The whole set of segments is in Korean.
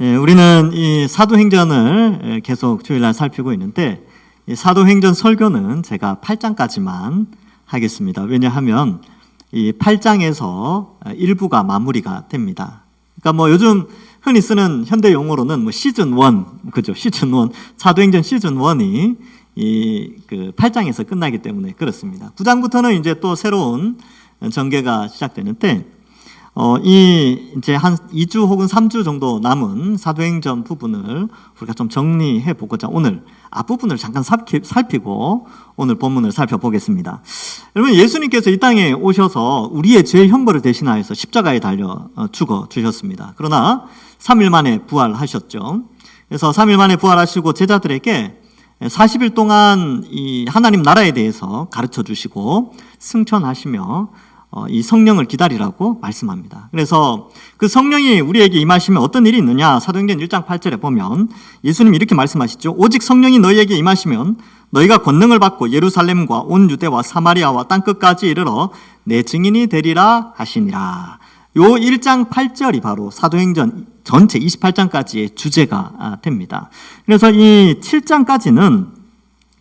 우리는 이 사도행전을 계속 주일날 살피고 있는데 이 사도행전 설교는 제가 8장까지만 하겠습니다. 왜냐하면 이 8장에서 일부가 마무리가 됩니다. 그러니까 뭐 요즘 흔히 쓰는 현대 용어로는 뭐 시즌 1, 그죠? 시즌 1, 사도행전 시즌 1이 그 8장에서 끝나기 때문에 그렇습니다. 9장부터는 이제 또 새로운 전개가 시작되는데 이제 한 2주 혹은 3주 정도 남은 사도행전 부분을 우리가 좀 정리해 보고자 오늘 앞부분을 잠깐 살피고 오늘 본문을 살펴보겠습니다. 여러분, 예수님께서 이 땅에 오셔서 우리의 죄 형벌을 대신하여서 십자가에 달려 죽어 주셨습니다. 그러나 3일 만에 부활하셨죠. 그래서 3일 만에 부활하시고 제자들에게 40일 동안 이 하나님 나라에 대해서 가르쳐 주시고 승천하시며 이 성령을 기다리라고 말씀합니다. 그래서 그 성령이 우리에게 임하시면 어떤 일이 있느냐? 사도행전 1장 8절에 보면 예수님이 이렇게 말씀하시죠. 오직 성령이 너희에게 임하시면 너희가 권능을 받고 예루살렘과 온 유대와 사마리아와 땅끝까지 이르러 내 증인이 되리라 하시니라. 요 1장 8절이 바로 사도행전 전체 28장까지의 주제가 됩니다. 그래서 이 7장까지는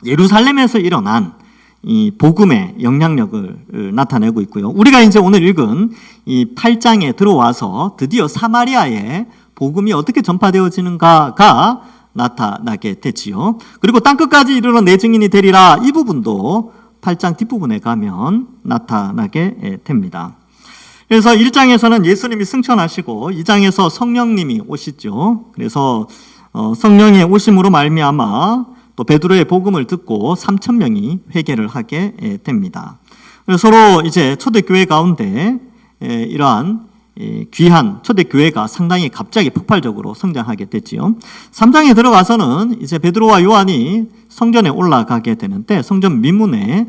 예루살렘에서 일어난 이 복음의 영향력을 나타내고 있고요. 우리가 이제 오늘 읽은 이 8장에 들어와서 드디어 사마리아에 복음이 어떻게 전파되어지는가가 나타나게 되지요. 그리고 땅끝까지 이르러 내 증인이 되리라, 이 부분도 8장 뒷부분에 가면 나타나게 됩니다. 그래서 1장에서는 예수님이 승천하시고 2장에서 성령님이 오시죠. 그래서 성령의 오심으로 말미암아 또 베드로의 복음을 듣고 3,000명이 회개를 하게 됩니다. 그래서 서로 이제 초대교회 가운데 이러한 귀한 초대교회가 상당히 갑자기 폭발적으로 성장하게 됐지요. 3장에 들어가서는 이제 베드로와 요한이 성전에 올라가게 되는데 성전 민문에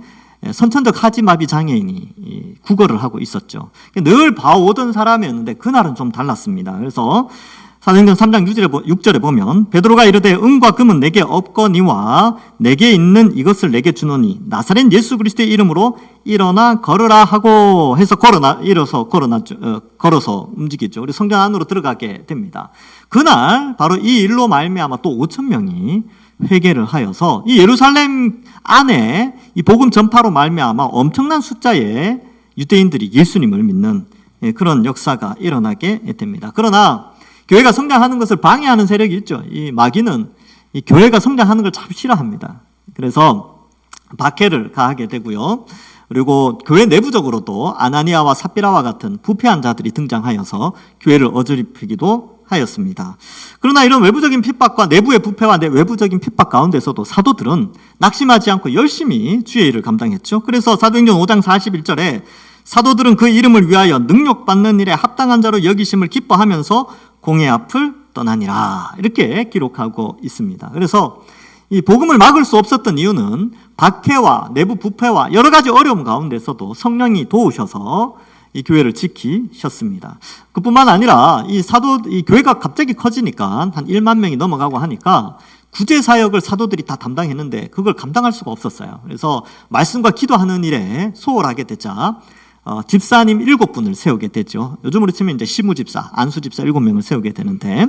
선천적 하지마비 장애인이 구걸을 하고 있었죠. 늘 봐오던 사람이었는데 그날은 좀 달랐습니다. 그래서 사도행전 3장 6절에 보면 베드로가 이르되 은과 금은 내게 없거니와 내게 있는 이것을 내게 주노니 나사렛 예수 그리스도의 이름으로 일어나 걸으라 하고 해서 걸어서 움직이죠. 우리 성전 안으로 들어가게 됩니다. 그날 바로 이 일로 말미암아 또 5,000명이 회개를 하여서 이 예루살렘 안에 이 복음 전파로 말미암아 엄청난 숫자의 유대인들이 예수님을 믿는 그런 역사가 일어나게 됩니다. 그러나 교회가 성장하는 것을 방해하는 세력이 있죠. 이 마귀는 이 교회가 성장하는 걸 참 싫어합니다. 그래서 박해를 가하게 되고요. 그리고 교회 내부적으로도 아나니아와 삽비라와 같은 부패한 자들이 등장하여서 교회를 어지럽히기도 하였습니다. 그러나 이런 외부적인 핍박과 내부의 부패와 외부적인 핍박 가운데서도 사도들은 낙심하지 않고 열심히 주의 일을 감당했죠. 그래서 사도행전 5장 41절에 사도들은 그 이름을 위하여 능력받는 일에 합당한 자로 여기심을 기뻐하면서 공의 앞을 떠나니라, 이렇게 기록하고 있습니다. 그래서 이 복음을 막을 수 없었던 이유는 박해와 내부 부패와 여러 가지 어려움 가운데서도 성령이 도우셔서 이 교회를 지키셨습니다. 그뿐만 아니라 이 교회가 갑자기 커지니까 한 1만 명이 넘어가고 하니까 구제 사역을 사도들이 다 담당했는데 그걸 감당할 수가 없었어요. 그래서 말씀과 기도하는 일에 소홀하게 되자 집사님 7분을 세우게 됐죠. 요즘으로 치면 이제 시무집사, 안수집사 7명을 세우게 되는데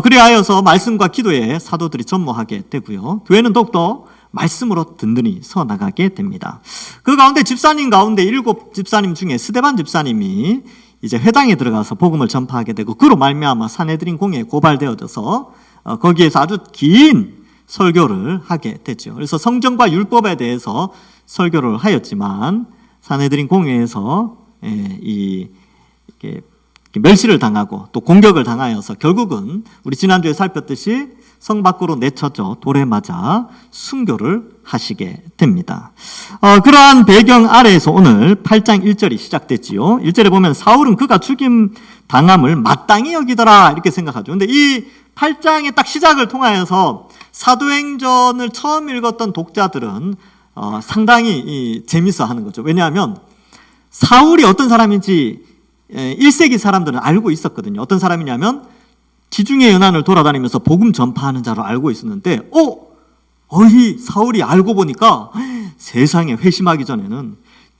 그리하여서 말씀과 기도에 사도들이 전무하게 되고요. 교회는 더욱더 말씀으로 든든히 서 나가게 됩니다. 그 가운데 집사님 가운데 7 집사님 중에 스데반 집사님이 이제 회당에 들어가서 복음을 전파하게 되고 그로 말미암아 산헤드린 공회에 고발되어져서 거기에서 아주 긴 설교를 하게 됐죠. 그래서 성경과 율법에 대해서 설교를 하였지만 산헤드린 공회에서 멸시를 당하고 또 공격을 당하여서 결국은 우리 지난주에 살폈듯이 성 밖으로 내쳐져 돌에 맞아 순교를 하시게 됩니다. 그러한 배경 아래에서 오늘 8장 1절이 시작됐지요. 1절에 보면 사울은 그가 죽임 당함을 마땅히 여기더라, 이렇게 생각하죠. 근데 이 8장의 딱 시작을 통하여서 사도행전을 처음 읽었던 독자들은 상당히 재밌어 하는 거죠. 왜냐하면 사울이 어떤 사람인지 1세기 사람들은 알고 있었거든요. 어떤 사람이냐면 지중해 연안을 돌아다니면서 복음 전파하는 자로 알고 있었는데 이 사울이 알고 보니까 세상에 회심하기 전에는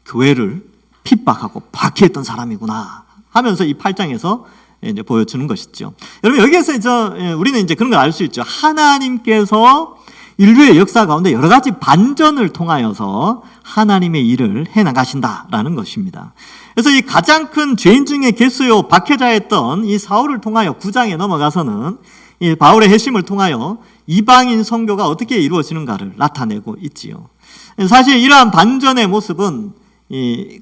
교회를 핍박하고 박해했던 사람이구나 하면서 이 8장에서 이제 보여주는 것이죠. 여러분 여기에서 우리는 이제 그런 걸 알 수 있죠. 하나님께서 인류의 역사 가운데 여러 가지 반전을 통하여서 하나님의 일을 해 나가신다라는 것입니다. 그래서 이 가장 큰 죄인 중에 개수요 박해자였던 이 사울을 통하여 9장에 넘어가서는 이 바울의 회심을 통하여 이방인 선교가 어떻게 이루어지는가를 나타내고 있지요. 사실 이러한 반전의 모습은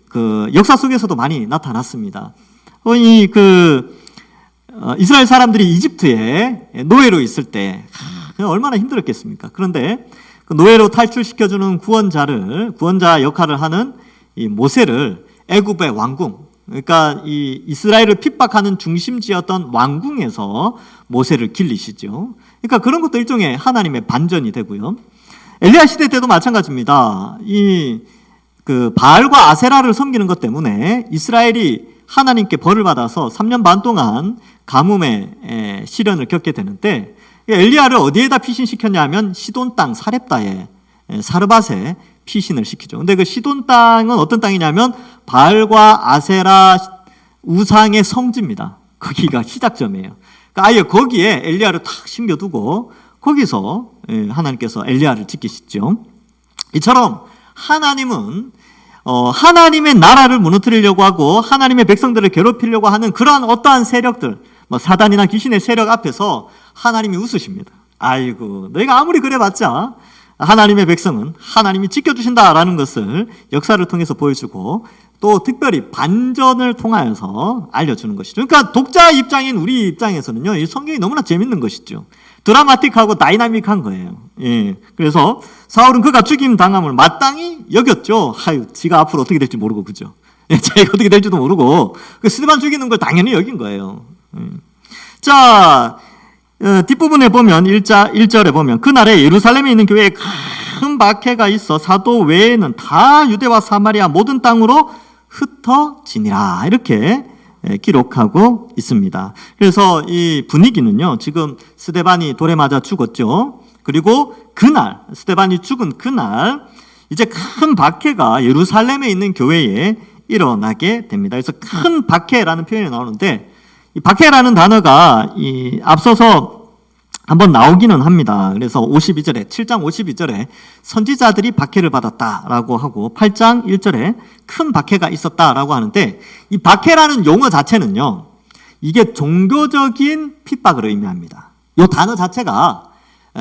그 역사 속에서도 많이 나타났습니다. 이스라엘 사람들이 이집트에 노예로 있을 때 얼마나 힘들었겠습니까? 그런데 그 노예로 탈출시켜주는 구원자 역할을 하는 이 모세를 애굽의 왕궁, 그러니까 이 이스라엘을 핍박하는 중심지였던 왕궁에서 모세를 길리시죠. 그러니까 그런 것도 일종의 하나님의 반전이 되고요. 엘리야 시대 때도 마찬가지입니다. 그 바알과 아세라를 섬기는 것 때문에 이스라엘이 하나님께 벌을 받아서 3년 반 동안 가뭄의 시련을 겪게 되는데 엘리야를 어디에다 피신시켰냐 하면 시돈 땅 사렙다에 사르밧에 피신을 시키죠. 근데 그 시돈 땅은 어떤 땅이냐면 바알과 아세라 우상의 성지입니다. 거기가 시작점이에요. 그러니까 아예 거기에 엘리야를 탁 심겨두고 거기서 하나님께서 엘리야를 지키시죠. 이처럼 하나님은 하나님의 나라를 무너뜨리려고 하고 하나님의 백성들을 괴롭히려고 하는 그러한 어떠한 세력들, 사단이나 귀신의 세력 앞에서 하나님이 웃으십니다. 아이고, 너희가 아무리 그래봤자 하나님의 백성은 하나님이 지켜주신다라는 것을 역사를 통해서 보여주고 또 특별히 반전을 통하여서 알려주는 것이죠. 그러니까 독자 입장인 우리 입장에서는요, 이 성경이 너무나 재밌는 것이죠. 드라마틱하고 다이나믹한 거예요. 예. 그래서 사울은 그가 죽임 당함을 마땅히 여겼죠. 지가 앞으로 어떻게 될지 모르고, 그죠? 자기가 어떻게 될지도 모르고, 스데반 죽이는 걸 당연히 여긴 거예요. 자, 뒷부분에 보면 1절에 보면 그날에 예루살렘에 있는 교회에 큰 박해가 있어 사도 외에는 다 유대와 사마리아 모든 땅으로 흩어지니라. 이렇게 기록하고 있습니다. 그래서 이 분위기는요, 지금 스데반이 돌에 맞아 죽었죠. 그리고 그날, 스데반이 죽은 그날, 이제 큰 박해가 예루살렘에 있는 교회에 일어나게 됩니다. 그래서 큰 박해라는 표현이 나오는데, 이 박해라는 단어가 앞서서 한번 나오기는 합니다. 그래서 52절에, 7장 52절에 선지자들이 박해를 받았다라고 하고 8장 1절에 큰 박해가 있었다라고 하는데, 이 박해라는 용어 자체는요, 이게 종교적인 핍박을 의미합니다. 이 단어 자체가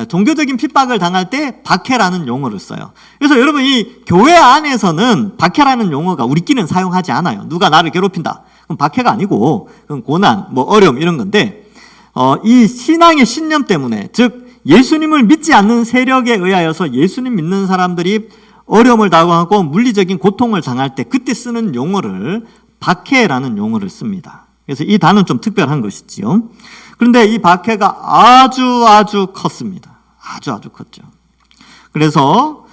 종교적인 핍박을 당할 때 박해라는 용어를 써요. 그래서 여러분, 이 교회 안에서는 박해라는 용어가 우리끼리는 사용하지 않아요. 누가 나를 괴롭힌다, 그럼 박해가 아니고 그건 고난, 어려움 이런 건데, 이 신앙의 신념 때문에, 즉 예수님을 믿지 않는 세력에 의하여서 예수님 믿는 사람들이 어려움을 당하고 물리적인 고통을 당할 때 그때 쓰는 용어를 박해라는 용어를 씁니다. 그래서 이 단어는 좀 특별한 것이지요. 그런데 이 박해가 아주 컸습니다. 아주 컸죠. 그래서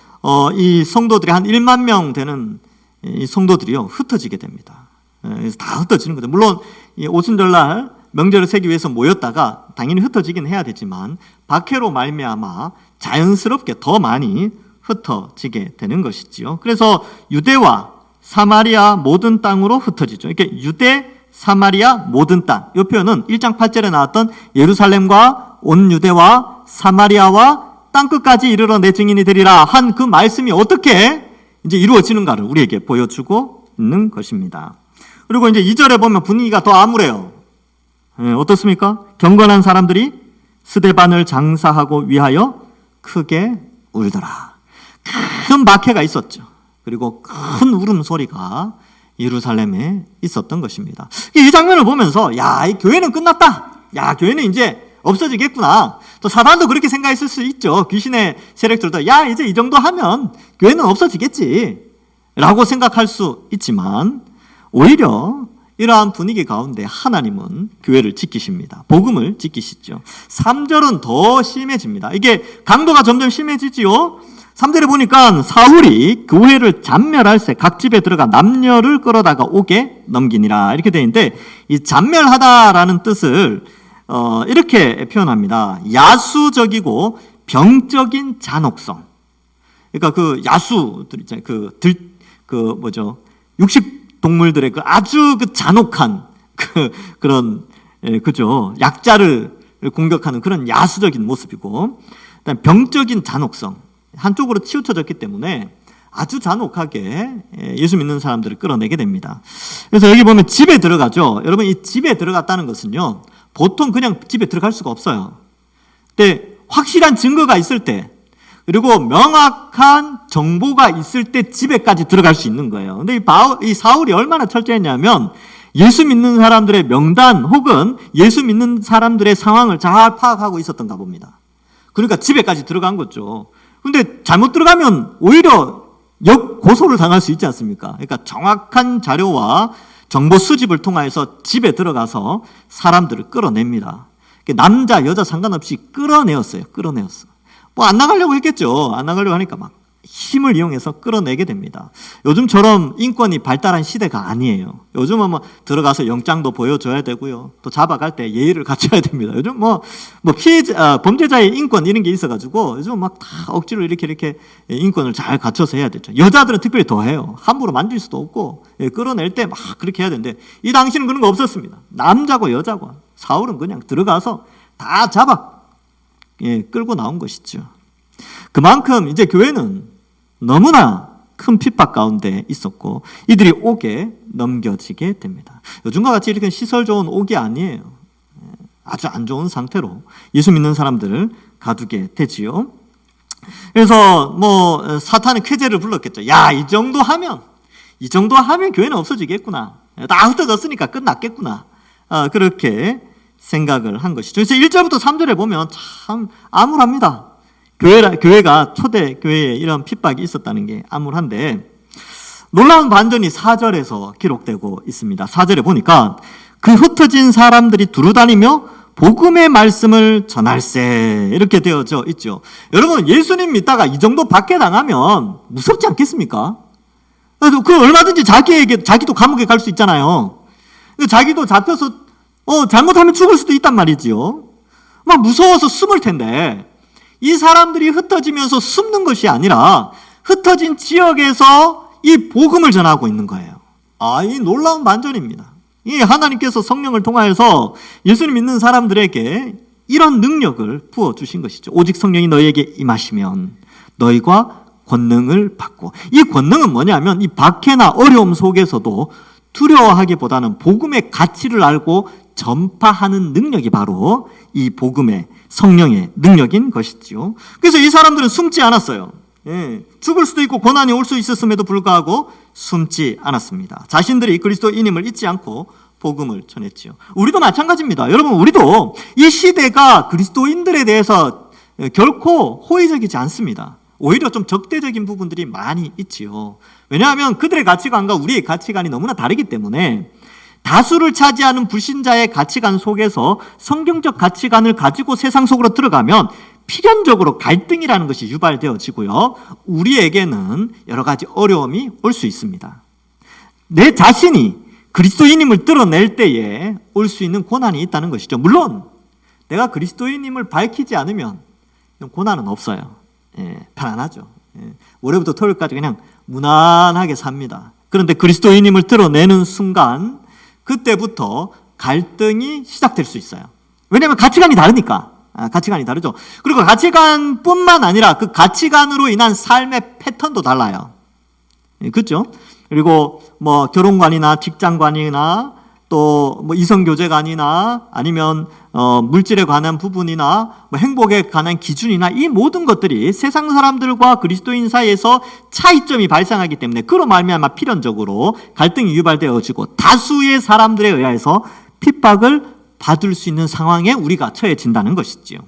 이 성도들이 한 1만 명 되는 이 성도들이요, 흩어지게 됩니다. 그래서 다 흩어지는 거죠. 물론 이 오순절날 명절을 세기 위해서 모였다가 당연히 흩어지긴 해야 되지만 박해로 말미암아 자연스럽게 더 많이 흩어지게 되는 것이지요. 그래서 유대와 사마리아 모든 땅으로 흩어지죠. 이렇게 유대, 사마리아 모든 땅, 이 표현은 1장 8절에 나왔던 예루살렘과 온 유대와 사마리아와 땅끝까지 이르러 내 증인이 되리라 한 그 말씀이 어떻게 이제 이루어지는가를 우리에게 보여주고 있는 것입니다. 그리고 이제 2절에 보면 분위기가 더 암울해요. 어떻습니까? 경건한 사람들이 스데반을 장사하고 위하여 크게 울더라. 큰 박해가 있었죠. 그리고 큰 울음소리가 예루살렘에 있었던 것입니다. 이 장면을 보면서 이 교회는 끝났다. 교회는 이제 없어지겠구나. 또 사단도 그렇게 생각했을 수 있죠. 귀신의 세력들도 이제 이 정도 하면 교회는 없어지겠지 라고 생각할 수 있지만, 오히려 이러한 분위기 가운데 하나님은 교회를 지키십니다. 복음을 지키시죠. 3절은 더 심해집니다. 이게 강도가 점점 심해지지요. 3절에 보니까 사울이 교회를 잔멸할새 각 집에 들어가 남녀를 끌어다가 옥에 넘기니라 이렇게 되어 있는데, 이 잔멸하다라는 뜻을 이렇게 표현합니다. 야수적이고 병적인 잔혹성. 그러니까 그 야수들 있잖아요. 육식 동물들의 아주 잔혹한 그런 그죠? 약자를 공격하는 그런 야수적인 모습이고, 그다음에 병적인 잔혹성, 한쪽으로 치우쳐졌기 때문에 아주 잔혹하게 예수 믿는 사람들을 끌어내게 됩니다. 그래서 여기 보면 집에 들어가죠. 여러분, 이 집에 들어갔다는 것은요, 보통 그냥 집에 들어갈 수가 없어요. 근데 확실한 증거가 있을 때, 그리고 명확한 정보가 있을 때 집에까지 들어갈 수 있는 거예요. 근데 이 사울이 얼마나 철저했냐면 예수 믿는 사람들의 명단 혹은 예수 믿는 사람들의 상황을 잘 파악하고 있었던가 봅니다. 그러니까 집에까지 들어간 거죠. 근데 잘못 들어가면 오히려 역고소를 당할 수 있지 않습니까? 그러니까 정확한 자료와 정보 수집을 통해서 집에 들어가서 사람들을 끌어냅니다. 남자, 여자 상관없이 끌어내었어요. 뭐 안 나가려고 했겠죠. 안 나가려고 하니까 막 힘을 이용해서 끌어내게 됩니다. 요즘처럼 인권이 발달한 시대가 아니에요. 요즘은 뭐 들어가서 영장도 보여줘야 되고요. 또 잡아갈 때 예의를 갖춰야 됩니다. 요즘 범죄자의 인권 이런 게 있어가지고 요즘 막 다 억지로 이렇게 인권을 잘 갖춰서 해야 되죠. 여자들은 특별히 더 해요. 함부로 만질 수도 없고 끌어낼 때 막 그렇게 해야 되는데 이 당시는 그런 거 없었습니다. 남자고 여자고 사울은 그냥 들어가서 다 끌고 나온 것이죠. 그만큼 이제 교회는 너무나 큰 핍박 가운데 있었고 이들이 옥에 넘겨지게 됩니다. 요즘과 같이 이렇게 시설 좋은 옥이 아니에요. 아주 안 좋은 상태로 예수 믿는 사람들을 가두게 되지요. 그래서 사탄은 쾌재를 불렀겠죠. 야, 이 정도 하면 교회는 없어지겠구나. 다 흩어졌으니까 끝났겠구나. 그렇게 생각을 한 것이죠. 그래서 1절부터 3절에 보면 참 암울합니다. 교회가 초대 교회에 이런 핍박이 있었다는 게 암울한데 놀라운 반전이 4절에서 기록되고 있습니다. 4절에 보니까 그 흩어진 사람들이 두루다니며 복음의 말씀을 전할세 이렇게 되어져 있죠. 여러분, 예수님 믿다가 이 정도 박해당하면 무섭지 않겠습니까? 그 얼마든지 자기도 감옥에 갈 수 있잖아요. 자기도 잡혀서 잘못하면 죽을 수도 있단 말이지요. 막 무서워서 숨을 텐데 이 사람들이 흩어지면서 숨는 것이 아니라 흩어진 지역에서 이 복음을 전하고 있는 거예요. 이 놀라운 반전입니다. 이 하나님께서 성령을 통하여서 예수님 믿는 사람들에게 이런 능력을 부어주신 것이죠. 오직 성령이 너희에게 임하시면 너희가 권능을 받고, 이 권능은 뭐냐면 이 박해나 어려움 속에서도 두려워하기보다는 복음의 가치를 알고 전파하는 능력이 바로 이 복음의 성령의 능력인 것이지요. 그래서 이 사람들은 숨지 않았어요. 죽을 수도 있고 고난이 올 수 있었음에도 불구하고 숨지 않았습니다. 자신들이 그리스도인임을 잊지 않고 복음을 전했지요. 우리도 마찬가지입니다. 여러분, 우리도 이 시대가 그리스도인들에 대해서 결코 호의적이지 않습니다. 오히려 좀 적대적인 부분들이 많이 있지요. 왜냐하면 그들의 가치관과 우리의 가치관이 너무나 다르기 때문에 다수를 차지하는 불신자의 가치관 속에서 성경적 가치관을 가지고 세상 속으로 들어가면 필연적으로 갈등이라는 것이 유발되어지고요. 우리에게는 여러 가지 어려움이 올 수 있습니다. 내 자신이 그리스도인임을 드러낼 때에 올 수 있는 고난이 있다는 것이죠. 물론 내가 그리스도인임을 밝히지 않으면 고난은 없어요. 편안하죠. 월요일부터 토요일까지 그냥 무난하게 삽니다. 그런데 그리스도인임을 드러내는 순간 그때부터 갈등이 시작될 수 있어요. 왜냐하면 가치관이 다르니까. 가치관이 다르죠. 그리고 가치관뿐만 아니라 그 가치관으로 인한 삶의 패턴도 달라요. 그렇죠? 그리고 결혼관이나 직장관이나 또 이성교제관이나 아니면 물질에 관한 부분이나 행복에 관한 기준이나 이 모든 것들이 세상 사람들과 그리스도인 사이에서 차이점이 발생하기 때문에 그로 말미암아 필연적으로 갈등이 유발되어지고 다수의 사람들에 의해서 핍박을 받을 수 있는 상황에 우리가 처해진다는 것이지요.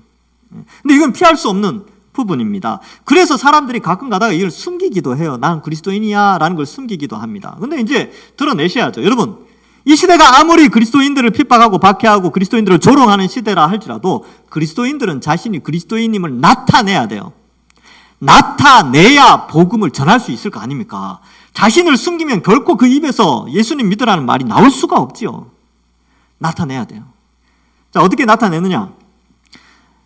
근데 이건 피할 수 없는 부분입니다. 그래서 사람들이 가끔 가다가 이걸 숨기기도 해요. 난 그리스도인이야 라는 걸 숨기기도 합니다. 근데 이제 드러내셔야죠. 여러분, 이 시대가 아무리 그리스도인들을 핍박하고 박해하고 그리스도인들을 조롱하는 시대라 할지라도 그리스도인들은 자신이 그리스도인임을 나타내야 돼요. 나타내야 복음을 전할 수 있을 거 아닙니까? 자신을 숨기면 결코 그 입에서 예수님 믿으라는 말이 나올 수가 없지요. 나타내야 돼요. 자, 어떻게 나타내느냐?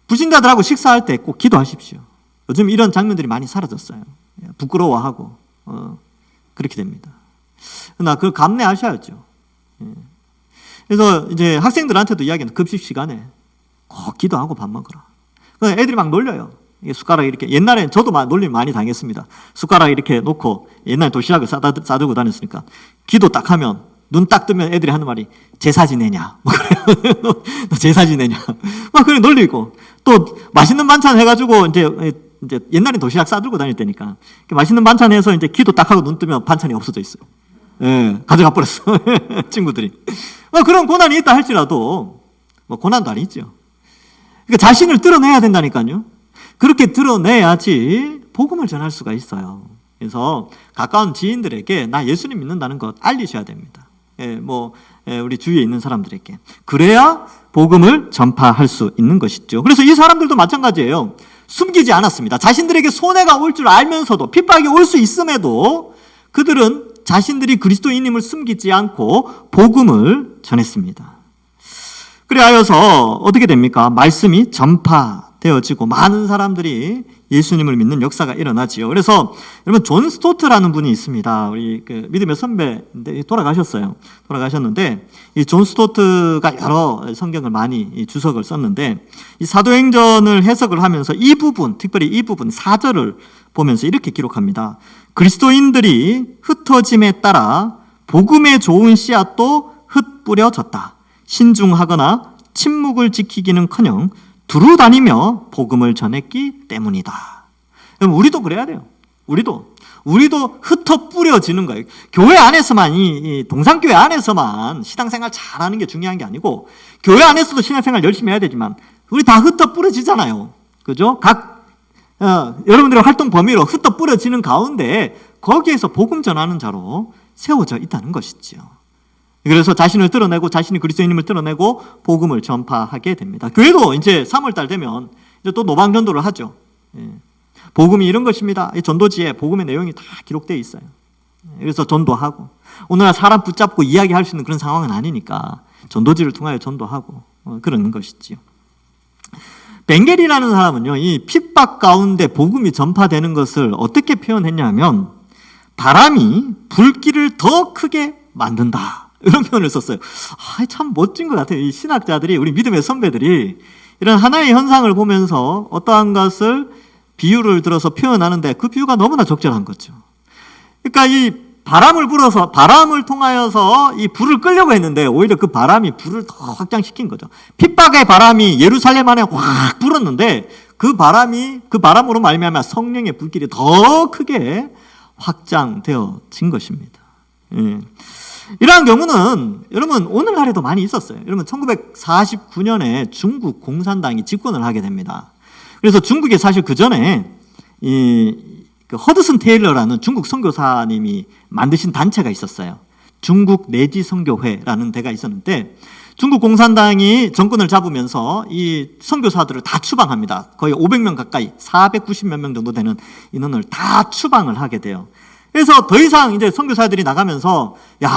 불신자들하고 식사할 때 꼭 기도하십시오. 요즘 이런 장면들이 많이 사라졌어요. 부끄러워하고 그렇게 됩니다. 그러나 그걸 감내하셔야죠. 그래서 이제 학생들한테도 이야기하는 급식 시간에 꼭 기도하고 밥 먹으라. 애들이 막 놀려요. 숟가락 이렇게, 옛날엔 저도 놀림 많이 당했습니다. 숟가락 이렇게 놓고, 옛날에 도시락을 싸들고 다녔으니까, 기도 딱 하면, 눈 딱 뜨면 애들이 하는 말이, 제사 지내냐? 뭐 그래요. 너 제사 지내냐? 막 그래 놀리고, 또 맛있는 반찬 해가지고, 이제 옛날엔 도시락 싸들고 다닐 때니까, 맛있는 반찬 해서 이제 기도 딱 하고 눈 뜨면 반찬이 없어져 있어요. 예, 가져가 버렸어. 친구들이. 그런 고난이 있다 할지라도, 고난도 아니죠. 그러니까 자신을 드러내야 된다니까요. 그렇게 드러내야지 복음을 전할 수가 있어요. 그래서 가까운 지인들에게 나 예수님 믿는다는 것 알리셔야 됩니다. 우리 주위에 있는 사람들에게. 그래야 복음을 전파할 수 있는 것이죠. 그래서 이 사람들도 마찬가지예요. 숨기지 않았습니다. 자신들에게 손해가 올 줄 알면서도, 핍박이 올 수 있음에도 그들은 자신들이 그리스도인임을 숨기지 않고 복음을 전했습니다. 그래하여서 어떻게 됩니까? 말씀이 전파되어지고 많은 사람들이 예수님을 믿는 역사가 일어나지요. 그래서 여러분 존 스토트라는 분이 있습니다. 우리 믿음의 선배인데 돌아가셨는데 이 존 스토트가 여러 성경을 많이 주석을 썼는데 이 사도행전을 해석을 하면서 이 부분, 특별히 이 부분 4절을 보면서 이렇게 기록합니다. 그리스도인들이 흩어짐에 따라 복음의 좋은 씨앗도 흩뿌려졌다. 신중하거나 침묵을 지키기는커녕 두루 다니며 복음을 전했기 때문이다. 그럼 우리도 그래야 돼요. 우리도 흩어 뿌려지는 거예요. 교회 안에서만 이 동산교회 안에서만 신앙생활 잘하는 게 중요한 게 아니고 교회 안에서도 신앙생활 열심히 해야 되지만 우리 다 흩어 뿌려지잖아요. 그죠? 여러분들의 활동 범위로 흩어 뿌려지는 가운데 거기에서 복음 전하는 자로 세워져 있다는 것이죠. 그래서 자신을 드러내고 자신이 그리스도인임을 드러내고 복음을 전파하게 됩니다. 교회도 이제 3월달 되면 이제 또 노방전도를 하죠. 복음이 이런 것입니다. 이 전도지에 복음의 내용이 다 기록되어 있어요. 그래서 전도하고 오늘날 사람 붙잡고 이야기할 수 있는 그런 상황은 아니니까 전도지를 통하여 전도하고 그러는 것이지요. 벵겔이라는 사람은요, 이 핍박 가운데 복음이 전파되는 것을 어떻게 표현했냐면 바람이 불길을 더 크게 만든다. 이런 표현을 썼어요. 참 멋진 것 같아요. 이 신학자들이, 우리 믿음의 선배들이 이런 하나의 현상을 보면서 어떠한 것을 비유를 들어서 표현하는데 그 비유가 너무나 적절한 거죠. 그러니까 이 바람을 통하여서 이 불을 끌려고 했는데 오히려 그 바람이 불을 더 확장시킨 거죠. 핍박의 바람이 예루살렘 안에 확 불었는데 그 바람으로 말미암아 성령의 불길이 더 크게 확장되어진 것입니다. 이러한 경우는 여러분 오늘날에도 많이 있었어요. 여러분 1949년에 중국 공산당이 집권을 하게 됩니다. 그래서 중국에 사실 그 전에 허드슨 테일러라는 중국 선교사님이 만드신 단체가 있었어요. 중국 내지 선교회라는 데가 있었는데 중국 공산당이 정권을 잡으면서 이 선교사들을 다 추방합니다. 거의 500명 가까이 490몇 명 정도 되는 인원을 다 추방을 하게 돼요. 그래서 더 이상 이제 선교사들이 나가면서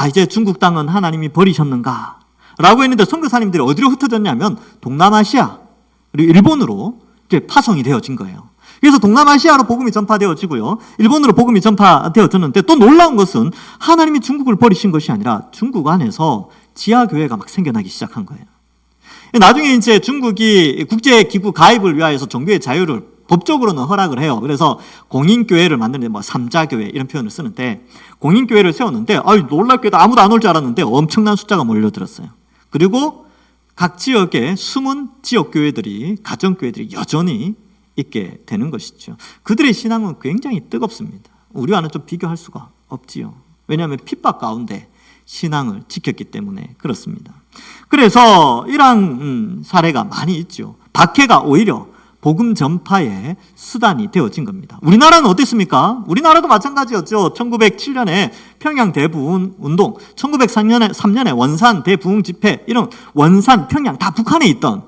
이제 중국 땅은 하나님이 버리셨는가 라고 했는데 선교사님들이 어디로 흩어졌냐면 동남아시아 그리고 일본으로 이제 파송이 되어진 거예요. 그래서 동남아시아로 복음이 전파되어지고요. 일본으로 복음이 전파되어졌는데 또 놀라운 것은 하나님이 중국을 버리신 것이 아니라 중국 안에서 지하교회가 막 생겨나기 시작한 거예요. 나중에 이제 중국이 국제기구 가입을 위하여서 종교의 자유를 법적으로는 허락을 해요. 그래서 공인교회를 만드는데 삼자교회 이런 표현을 쓰는데 공인교회를 세웠는데 놀랍게도 아무도 안 올 줄 알았는데 엄청난 숫자가 몰려들었어요. 그리고 각 지역에 숨은 지역교회들이 가정교회들이 여전히 있게 되는 것이죠. 그들의 신앙은 굉장히 뜨겁습니다. 우리와는 좀 비교할 수가 없지요. 왜냐하면 핍박 가운데 신앙을 지켰기 때문에 그렇습니다. 그래서 이러한 사례가 많이 있죠. 박해가 오히려 복음 전파의 수단이 되어진 겁니다. 우리나라는 어땠습니까? 우리나라도 마찬가지였죠. 1907년에 평양 대부흥 운동, 1903년에 원산 대부흥 집회, 이런 원산, 평양 다 북한에 있던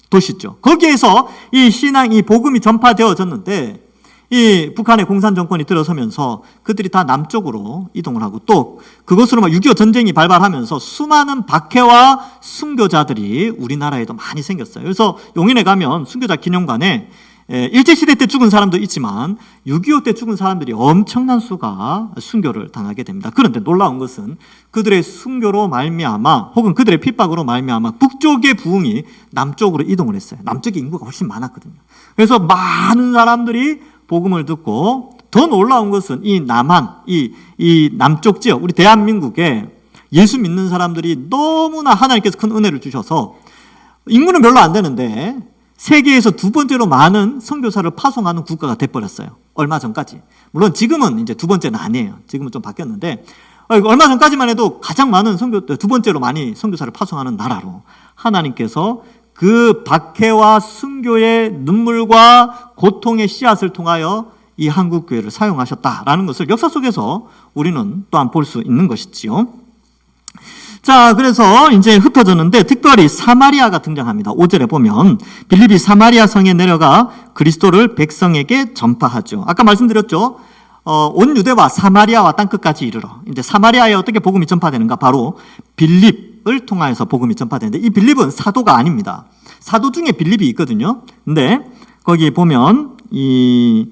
도시죠. 거기에서 이 신앙, 이 복음이 전파되어졌는데 이 북한의 공산 정권이 들어서면서 그들이 다 남쪽으로 이동을 하고 또 그것으로 6.25 전쟁이 발발하면서 수많은 박해와 순교자들이 우리나라에도 많이 생겼어요. 그래서 용인에 가면 순교자 기념관에 일제시대 때 죽은 사람도 있지만 6.25 때 죽은 사람들이 엄청난 수가 순교를 당하게 됩니다. 그런데 놀라운 것은 그들의 순교로 말미암아 혹은 그들의 핍박으로 말미암아 북쪽의 부흥이 남쪽으로 이동을 했어요. 남쪽의 인구가 훨씬 많았거든요. 그래서 많은 사람들이 복음을 듣고, 더 놀라운 것은 이 남한, 이 남쪽 지역, 우리 대한민국에 예수 믿는 사람들이 너무나 하나님께서 큰 은혜를 주셔서 인구는 별로 안 되는데 세계에서 두 번째로 많은 선교사를 파송하는 국가가 돼버렸어요. 얼마 전까지. 물론 지금은 이제 두 번째는 아니에요. 지금은 좀 바뀌었는데 얼마 전까지만 해도 가장 많은 두 번째로 많이 선교사를 파송하는 나라로 하나님께서 그 박해와 순교의 눈물과 고통의 씨앗을 통하여 이 한국교회를 사용하셨다라는 것을 역사 속에서 우리는 또한 볼 수 있는 것이지요. 자, 그래서 이제 흩어졌는데 특별히 사마리아가 등장합니다. 5절에 보면 빌립이 사마리아 성에 내려가 그리스도를 백성에게 전파하죠. 아까 말씀드렸죠. 온 유대와 사마리아와 땅끝까지 이르러. 이제 사마리아에 어떻게 복음이 전파되는가? 바로 빌립을 통하여서 복음이 전파되는데, 이 빌립은 사도가 아닙니다. 사도 중에 빌립이 있거든요. 근데 거기 보면 이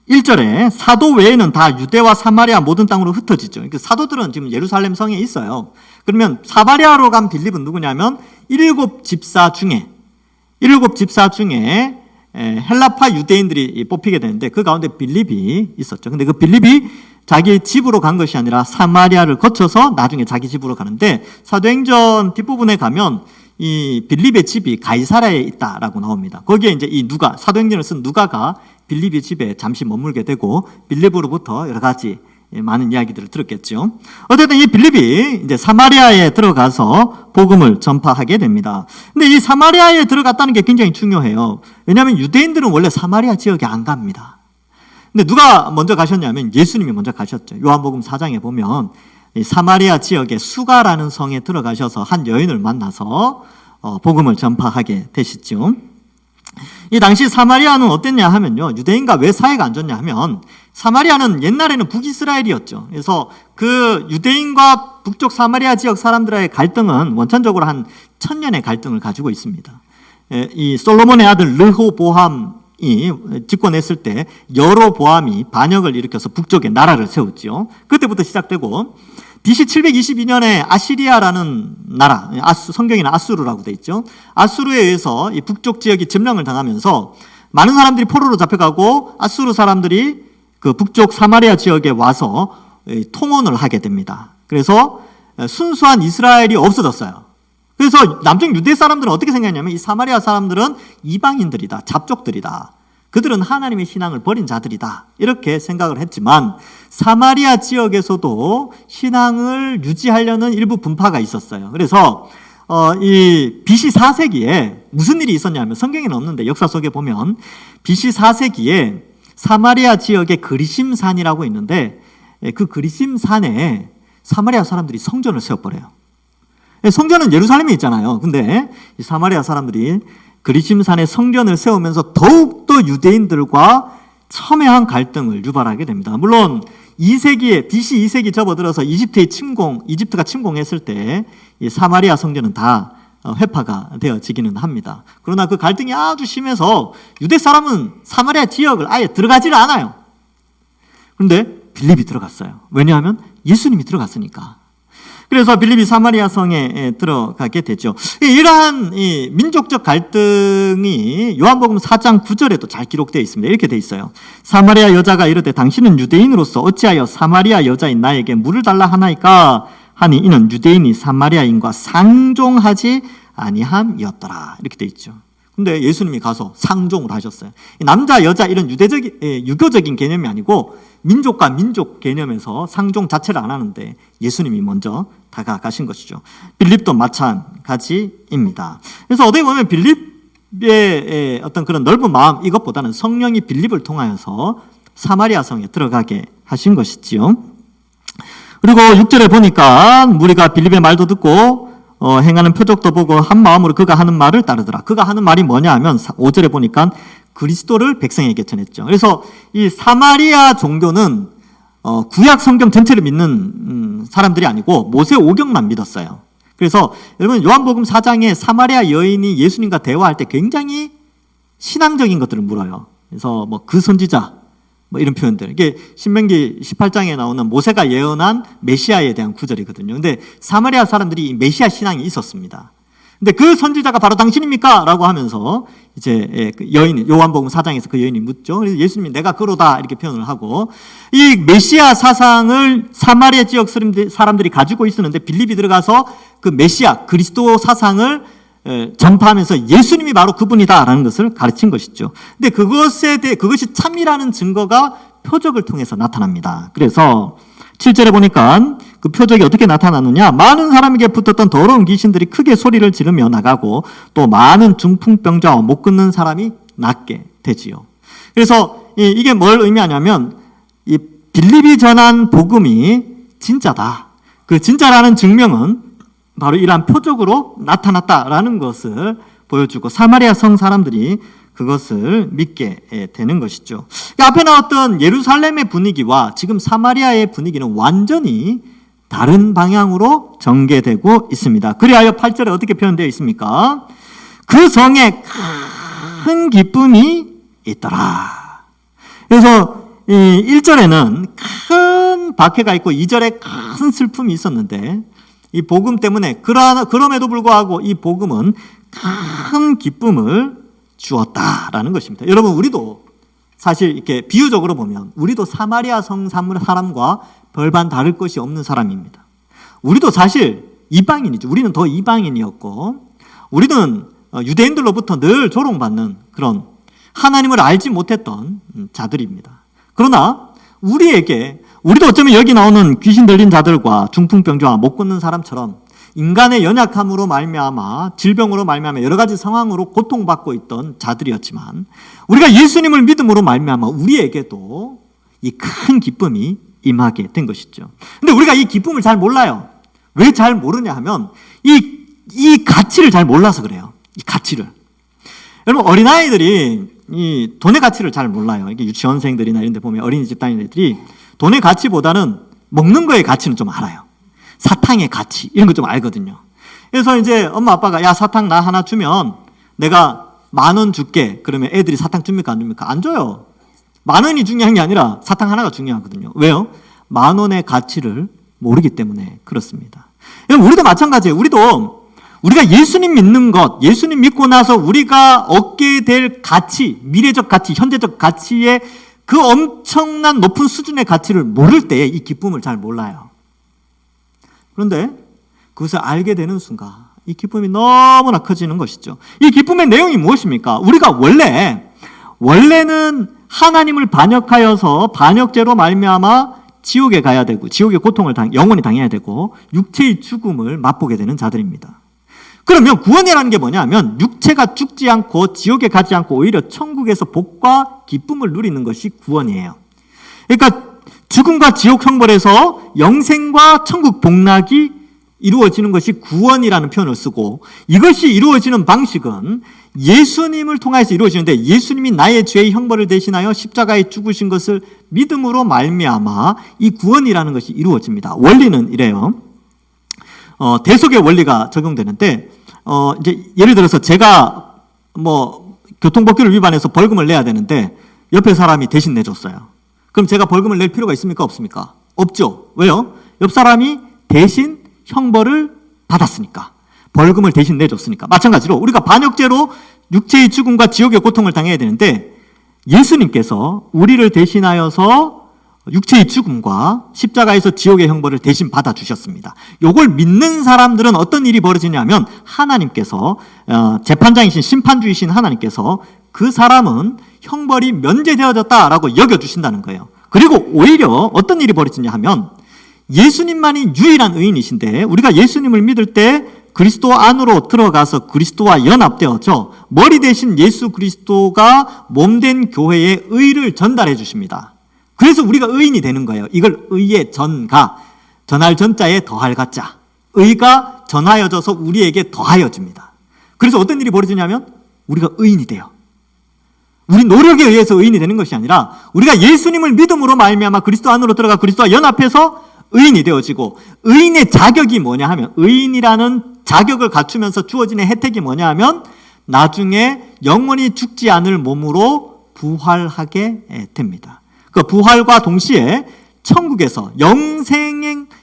1절에 사도 외에는 다 유대와 사마리아 모든 땅으로 흩어지죠. 그러니까 사도들은 지금 예루살렘 성에 있어요. 그러면 사마리아로 간 빌립은 누구냐면 일곱 집사 중에 헬라파 유대인들이 뽑히게 되는데 그 가운데 빌립이 있었죠. 근데 그 빌립이 자기 집으로 간 것이 아니라 사마리아를 거쳐서 나중에 자기 집으로 가는데, 사도행전 뒷부분에 가면 이 빌립의 집이 가이사랴에 있다라고 나옵니다. 거기에 이제 이 누가, 사도행전을 쓴 누가가 빌립의 집에 잠시 머물게 되고 빌립으로부터 여러 가지 많은 이야기들을 들었겠죠. 어쨌든 이 빌립이 이제 사마리아에 들어가서 복음을 전파하게 됩니다. 근데 이 사마리아에 들어갔다는 게 굉장히 중요해요. 왜냐하면 유대인들은 원래 사마리아 지역에 안 갑니다. 근데 누가 먼저 가셨냐면 예수님이 먼저 가셨죠. 요한복음 4장에 보면 이 사마리아 지역의 수가라는 성에 들어가셔서 한 여인을 만나서 복음을 전파하게 되시죠. 이 당시 사마리아는 어땠냐 하면요, 유대인과 왜 사이가 안 좋냐 하면 사마리아는 옛날에는 북이스라엘이었죠. 그래서 그 유대인과 북쪽 사마리아 지역 사람들의 갈등은 원천적으로 한 1000년의 갈등을 가지고 있습니다. 이 솔로몬의 아들 르호보암이 집권했을 때 여로보암이 반역을 일으켜서 북쪽에 나라를 세웠죠. 그때부터 시작되고 BC 722년에 아시리아라는 나라, 성경에는 아수르라고 돼 있죠. 아수르에 의해서 이 북쪽 지역이 점령을 당하면서 많은 사람들이 포로로 잡혀가고 아수르 사람들이 그 북쪽 사마리아 지역에 와서 통혼을 하게 됩니다. 그래서 순수한 이스라엘이 없어졌어요. 그래서 남쪽 유대 사람들은 어떻게 생각했냐면 이 사마리아 사람들은 이방인들이다, 잡족들이다. 그들은 하나님의 신앙을 버린 자들이다. 이렇게 생각을 했지만 사마리아 지역에서도 신앙을 유지하려는 일부 분파가 있었어요. 그래서 이 BC 4세기에 무슨 일이 있었냐면, 성경에는 없는데 역사 속에 보면 BC 4세기에 사마리아 지역에 그리심산이라고 있는데 그 그리심산에 사마리아 사람들이 성전을 세워버려요. 성전은 예루살렘에 있잖아요. 근데 이 사마리아 사람들이 그리심산에 성전을 세우면서 더욱더 유대인들과 첨예한 갈등을 유발하게 됩니다. 물론 2세기에 BC 2세기 접어들어서 이집트가 침공했을 때 이 사마리아 성전은 다 회파가 되어지기는 합니다. 그러나 그 갈등이 아주 심해서 유대 사람은 사마리아 지역을 아예 들어가지를 않아요. 그런데 빌립이 들어갔어요. 왜냐하면 예수님이 들어갔으니까. 그래서 빌립이 사마리아 성에 들어가게 되죠. 이러한 이 민족적 갈등이 요한복음 4장 9절에도 잘 기록되어 있습니다. 이렇게 되어 있어요. 사마리아 여자가 이르되 당신은 유대인으로서 어찌하여 사마리아 여자인 나에게 물을 달라 하나이까 하니 이는 유대인이 사마리아인과 상종하지 아니함이었더라. 이렇게 되어 있죠. 근데 예수님이 가서 상종을 하셨어요. 남자, 여자 이런 유교적인 개념이 아니고 민족과 민족 개념에서 상종 자체를 안 하는데 예수님이 먼저 다가가신 것이죠. 빌립도 마찬가지입니다. 그래서 어떻게 보면 빌립의 어떤 그런 넓은 마음, 이것보다는 성령이 빌립을 통하여서 사마리아 성에 들어가게 하신 것이지요. 그리고 6절에 보니까 무리가 빌립의 말도 듣고 행하는 표적도 보고 한 마음으로 그가 하는 말을 따르더라. 그가 하는 말이 뭐냐 하면 5절에 보니까 그리스도를 백성에게 전했죠. 그래서 이 사마리아 종교는 구약 성경 전체를 믿는 사람들이 아니고 모세 오경만 믿었어요. 그래서 여러분 요한복음 4장에 사마리아 여인이 예수님과 대화할 때 굉장히 신앙적인 것들을 물어요. 그래서 뭐 그 선지자 뭐 이런 표현들. 이게 신명기 18장에 나오는 모세가 예언한 메시아에 대한 구절이거든요. 근데 사마리아 사람들이 이 메시아 신앙이 있었습니다. 근데 그 선지자가 바로 당신입니까? 라고 하면서 이제 그 여인이 요한복음 4장에서 그 여인이 묻죠. 그래서 예수님이 내가 그로다 이렇게 표현을 하고 이 메시아 사상을 사마리아 지역 사람들이 가지고 있었는데 빌립이 들어가서 그 메시아 그리스도 사상을 전파하면서 예수님이 바로 그분이다라는 것을 가르친 것이죠. 근데 그것이 참이라는 증거가 표적을 통해서 나타납니다. 그래서 7절에 보니까 그 표적이 어떻게 나타나느냐, 많은 사람에게 붙었던 더러운 귀신들이 크게 소리를 지르며 나가고 또 많은 중풍병자와 못 걷는 사람이 낫게 되지요. 그래서 이게 뭘 의미하냐면 이 빌립이 전한 복음이 진짜다. 그 진짜라는 증명은 바로 이러한 표적으로 나타났다라는 것을 보여주고 사마리아 성 사람들이 그것을 믿게 되는 것이죠. 앞에 나왔던 예루살렘의 분위기와 지금 사마리아의 분위기는 완전히 다른 방향으로 전개되고 있습니다. 그리하여 8절에 어떻게 표현되어 있습니까? 그 성에 큰 기쁨이 있더라. 그래서 1절에는 큰 박해가 있고 2절에 큰 슬픔이 있었는데 이 복음 때문에 그럼에도 불구하고 이 복음은 큰 기쁨을 주었다라는 것입니다. 여러분, 우리도 사실 이렇게 비유적으로 보면 우리도 사마리아 성 사람과 별반 다를 것이 없는 사람입니다. 우리도 사실 이방인이죠. 우리는 더 이방인이었고 우리는 유대인들로부터 늘 조롱받는 그런 하나님을 알지 못했던 자들입니다. 그러나 우리도 어쩌면 여기 나오는 귀신 들린 자들과 중풍병자와 못 걷는 사람처럼 인간의 연약함으로 말미암아 질병으로 말미암아 여러 가지 상황으로 고통받고 있던 자들이었지만 우리가 예수님을 믿음으로 말미암아 우리에게도 이 큰 기쁨이 임하게 된 것이죠. 근데 우리가 이 기쁨을 잘 몰라요. 왜 잘 모르냐 하면 이 가치를 잘 몰라서 그래요. 이 가치를. 여러분, 어린아이들이 이 돈의 가치를 잘 몰라요. 이게 유치원생들이나 이런 데 보면 어린이집 다니는 애들이 돈의 가치보다는 먹는 거의 가치는 좀 알아요. 사탕의 가치 이런 거 좀 알거든요. 그래서 이제 엄마 아빠가 야 사탕 나 하나 주면 내가 10,000원 줄게. 그러면 애들이 사탕 줍니까 안 줍니까? 안 줘요. 10,000원이 중요한 게 아니라 사탕 하나가 중요하거든요. 왜요? 10,000원의 가치를 모르기 때문에 그렇습니다. 우리도 마찬가지예요. 우리가 예수님 믿는 것, 예수님 믿고 나서 우리가 얻게 될 가치, 미래적 가치, 현재적 가치의 그 엄청난 높은 수준의 가치를 모를 때 이 기쁨을 잘 몰라요. 그런데 그것을 알게 되는 순간 이 기쁨이 너무나 커지는 것이죠. 이 기쁨의 내용이 무엇입니까? 우리가 원래는 하나님을 반역하여서 반역죄로 말미암아 지옥에 가야 되고 지옥의 고통을 영원히 당해야 되고 육체의 죽음을 맛보게 되는 자들입니다. 그러면 구원이라는 게 뭐냐면 육체가 죽지 않고 지옥에 가지 않고 오히려 천국에서 복과 기쁨을 누리는 것이 구원이에요. 그러니까 죽음과 지옥 형벌에서 영생과 천국 복락이 이루어지는 것이 구원이라는 표현을 쓰고 이것이 이루어지는 방식은 예수님을 통해서 이루어지는데 예수님이 나의 죄의 형벌을 대신하여 십자가에 죽으신 것을 믿음으로 말미암아 이 구원이라는 것이 이루어집니다. 원리는 이래요. 대속의 원리가 적용되는데 이제 예를 들어서 제가 뭐 교통법규를 위반해서 벌금을 내야 되는데 옆에 사람이 대신 내줬어요. 그럼 제가 벌금을 낼 필요가 있습니까? 없습니까? 없죠. 왜요? 옆 사람이 대신 형벌을 받았으니까. 벌금을 대신 내줬으니까. 마찬가지로 우리가 반역죄로 육체의 죽음과 지옥의 고통을 당해야 되는데 예수님께서 우리를 대신하여서 육체의 죽음과 십자가에서 지옥의 형벌을 대신 받아주셨습니다. 이걸 믿는 사람들은 어떤 일이 벌어지냐면 하나님께서 재판장이신 심판주이신 하나님께서 그 사람은 형벌이 면제되어졌다라고 여겨주신다는 거예요. 그리고 오히려 어떤 일이 벌어지냐 하면 예수님만이 유일한 의인이신데 우리가 예수님을 믿을 때 그리스도 안으로 들어가서 그리스도와 연합되어져 머리 대신 예수 그리스도가 몸된 교회에 의를 전달해 주십니다. 그래서 우리가 의인이 되는 거예요. 이걸 의의 전가, 전할 전자에 더할 가자. 의가 전하여져서 우리에게 더하여집니다. 그래서 어떤 일이 벌어지냐면 우리가 의인이 돼요. 우리 노력에 의해서 의인이 되는 것이 아니라 우리가 예수님을 믿음으로 말미암아 그리스도 안으로 들어가 그리스도와 연합해서 의인이 되어지고 의인의 자격이 뭐냐 하면 의인이라는 자격을 갖추면서 주어지는 혜택이 뭐냐 하면 나중에 영원히 죽지 않을 몸으로 부활하게 됩니다. 그 부활과 동시에 천국에서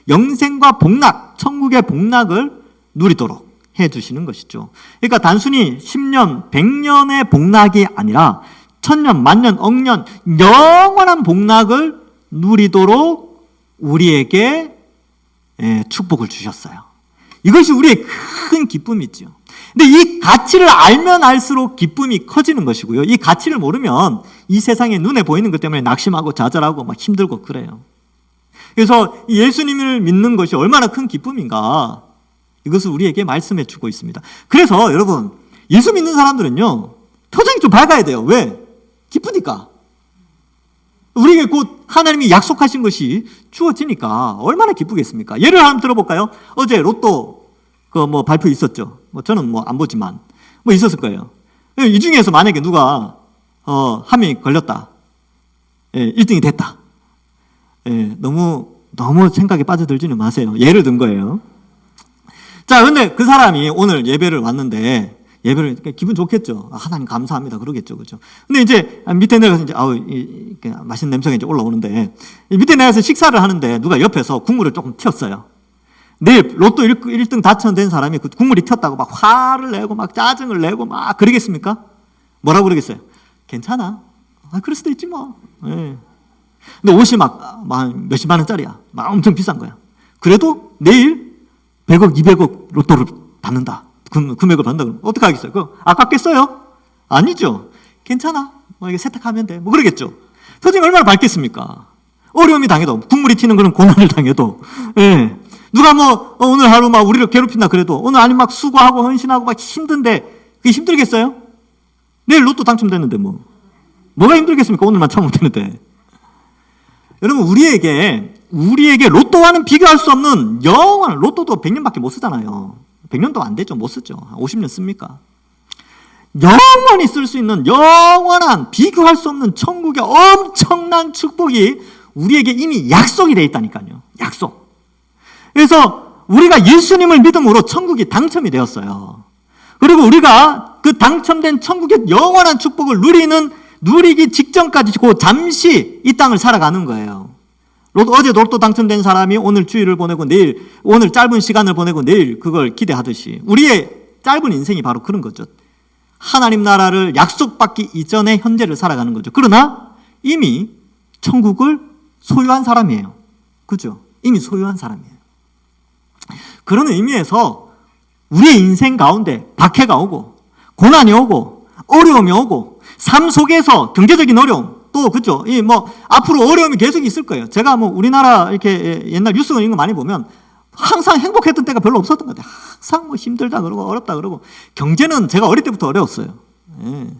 영생과 복락, 천국의 복락을 누리도록 해주시는 것이죠. 그러니까 단순히 10년, 100년의 복락이 아니라 천년, 만년, 억년 영원한 복락을 누리도록 우리에게 축복을 주셨어요. 이것이 우리의 큰 기쁨이죠. 근데 이 가치를 알면 알수록 기쁨이 커지는 것이고요. 이 가치를 모르면 이 세상에 눈에 보이는 것 때문에 낙심하고 좌절하고 막 힘들고 그래요. 그래서 예수님을 믿는 것이 얼마나 큰 기쁨인가, 이것을 우리에게 말씀해 주고 있습니다. 그래서 여러분, 예수 믿는 사람들은요, 표정이 좀 밝아야 돼요. 왜? 기쁘니까. 우리에게 곧 하나님이 약속하신 것이 주어지니까 얼마나 기쁘겠습니까? 예를 한번 들어볼까요? 어제 로또 발표 있었죠. 저는 안 보지만 있었을 거예요. 이 중에서 만약에 누가 한 명이 걸렸다, 1등이 됐다, 너무 생각에 빠져들지는 마세요. 예를 든 거예요. 자, 그런데 그 사람이 오늘 예배를 왔는데, 예배를 기분 좋겠죠. 하나님 감사합니다. 그러겠죠, 그렇죠? 근데 이제 밑에 내려가서 이제 맛있는 냄새가 이제 올라오는데, 밑에 내려가서 식사를 하는데 누가 옆에서 국물을 조금 튀었어요. 내일 로또 1등 당첨된 사람이 그 국물이 튀었다고 막 화를 내고 막 짜증을 내고 막 그러겠습니까? 뭐라고 그러겠어요? 괜찮아. 그럴 수도 있지 뭐. 예. 근데 옷이 막 몇십만 원짜리야. 막 엄청 비싼 거야. 그래도 내일 100억, 200억 로또를 받는다. 금액을 받는다. 그러면 어떻게 하겠어요? 그거 아깝겠어요? 아니죠. 괜찮아. 이게 세탁하면 돼. 그러겠죠. 표정이 얼마나 밝겠습니까? 어려움이 당해도, 국물이 튀는 그런 고난을 당해도, 예. 누가 오늘 하루 막 우리를 괴롭힌다 그래도, 오늘 아니 막 수고하고 헌신하고 막 힘든데, 그게 힘들겠어요? 내일 로또 당첨됐는데 뭐가 힘들겠습니까? 오늘만 참으면 되는데. 여러분, 우리에게 로또와는 비교할 수 없는 영원한, 로또도 100년밖에 못 쓰잖아요. 100년도 안 되죠. 못 쓰죠. 50년 씁니까? 영원히 쓸 수 있는 영원한, 비교할 수 없는 천국의 엄청난 축복이 우리에게 이미 약속이 되어 있다니까요. 약속. 그래서 우리가 예수님을 믿음으로 천국이 당첨이 되었어요. 그리고 우리가 그 당첨된 천국의 영원한 축복을 누리기 직전까지 잠시 이 땅을 살아가는 거예요. 어제 로또 당첨된 사람이 오늘 주일을 보내고 오늘 짧은 시간을 보내고 내일 그걸 기대하듯이 우리의 짧은 인생이 바로 그런 거죠. 하나님 나라를 약속받기 이전에 현재를 살아가는 거죠. 그러나 이미 천국을 소유한 사람이에요. 그죠? 이미 소유한 사람이에요. 그런 의미에서 우리의 인생 가운데 박해가 오고 고난이 오고 어려움이 오고 삶 속에서 경제적인 어려움, 또 그죠? 앞으로 어려움이 계속 있을 거예요. 제가 우리나라 이렇게 옛날 뉴스 이런 거 많이 보면 항상 행복했던 때가 별로 없었던 것 같아요. 항상 힘들다 그러고 어렵다 그러고. 경제는 제가 어릴 때부터 어려웠어요. 예.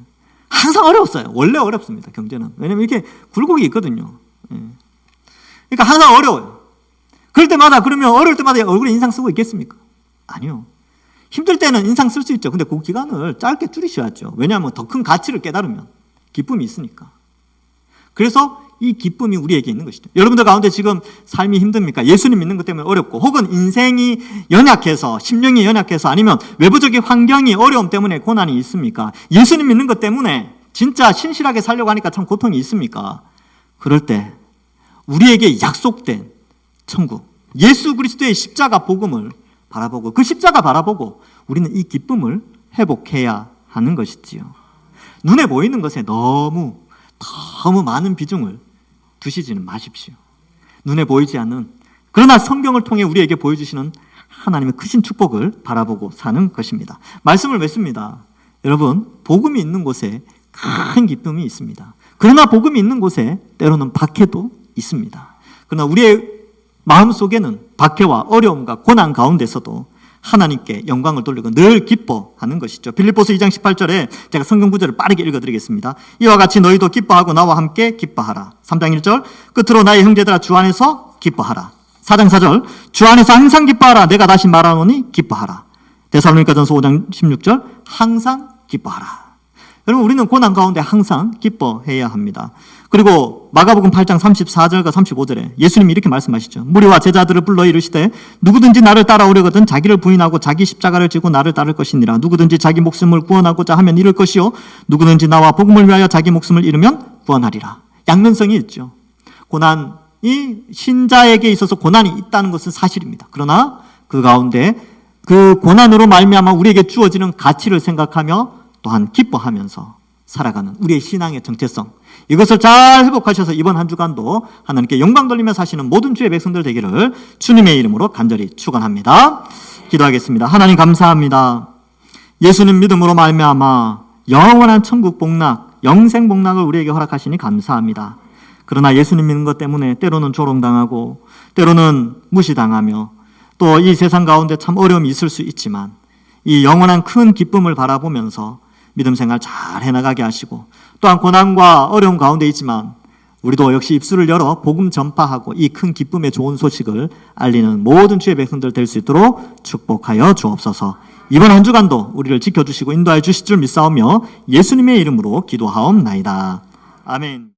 항상 어려웠어요. 원래 어렵습니다. 경제는. 왜냐면 이렇게 굴곡이 있거든요. 예. 그러니까 항상 어려워요. 그럴 때마다, 그러면 어려울 때마다 얼굴에 인상 쓰고 있겠습니까? 아니요. 힘들 때는 인상 쓸 수 있죠. 근데 그 기간을 짧게 줄이셔야죠. 왜냐하면 더 큰 가치를 깨달으면 기쁨이 있으니까. 그래서 이 기쁨이 우리에게 있는 것이죠. 여러분들 가운데 지금 삶이 힘듭니까? 예수님 믿는 것 때문에 어렵고, 혹은 인생이 연약해서, 심령이 연약해서, 아니면 외부적인 환경이 어려움 때문에 고난이 있습니까? 예수님 믿는 것 때문에 진짜 신실하게 살려고 하니까 참 고통이 있습니까? 그럴 때 우리에게 약속된 천국, 예수 그리스도의 십자가 복음을 바라보고, 그 십자가 바라보고 우리는 이 기쁨을 회복해야 하는 것이지요. 눈에 보이는 것에 너무 많은 비중을 두시지는 마십시오. 눈에 보이지 않는, 그러나 성경을 통해 우리에게 보여주시는 하나님의 크신 축복을 바라보고 사는 것입니다. 말씀을 맺습니다. 여러분, 복음이 있는 곳에 큰 기쁨이 있습니다. 그러나 복음이 있는 곳에 때로는 박해도 있습니다. 그러나 우리의 마음속에는 박해와 어려움과 고난 가운데서도 하나님께 영광을 돌리고 늘 기뻐하는 것이죠. 빌립보서 2장 18절에 제가 성경 구절을 빠르게 읽어드리겠습니다. 이와 같이 너희도 기뻐하고 나와 함께 기뻐하라. 3장 1절 끝으로 나의 형제들아 주 안에서 기뻐하라. 4장 4절 주 안에서 항상 기뻐하라. 내가 다시 말하노니 기뻐하라. 데살로니가전서 5장 16절 항상 기뻐하라. 여러분, 우리는 고난 가운데 항상 기뻐해야 합니다. 그리고 마가복음 8장 34절과 35절에 예수님이 이렇게 말씀하시죠. 무리와 제자들을 불러 이르시되 누구든지 나를 따라오려거든 자기를 부인하고 자기 십자가를 지고 나를 따를 것이니라. 누구든지 자기 목숨을 구원하고자 하면 잃을 것이요 누구든지 나와 복음을 위하여 자기 목숨을 잃으면 구원하리라. 양면성이 있죠. 고난이 신자에게 있어서 고난이 있다는 것은 사실입니다. 그러나 그 가운데 그 고난으로 말미암아 우리에게 주어지는 가치를 생각하며 또한 기뻐하면서 살아가는 우리의 신앙의 정체성, 이것을 잘 회복하셔서 이번 한 주간도 하나님께 영광 돌리며 사시는 모든 주의 백성들 되기를 주님의 이름으로 간절히 축원합니다. 기도하겠습니다. 하나님 감사합니다. 예수님 믿음으로 말미암아 영원한 천국 복락, 영생 복락을 우리에게 허락하시니 감사합니다. 그러나 예수님 믿는 것 때문에 때로는 조롱당하고 때로는 무시당하며 또 이 세상 가운데 참 어려움이 있을 수 있지만 이 영원한 큰 기쁨을 바라보면서 믿음 생활 잘 해나가게 하시고 또한 고난과 어려움 가운데 있지만 우리도 역시 입술을 열어 복음 전파하고 이 큰 기쁨의 좋은 소식을 알리는 모든 주의 백성들 될 수 있도록 축복하여 주옵소서. 이번 한 주간도 우리를 지켜주시고 인도하여 주실 줄 믿사오며 예수님의 이름으로 기도하옵나이다. 아멘.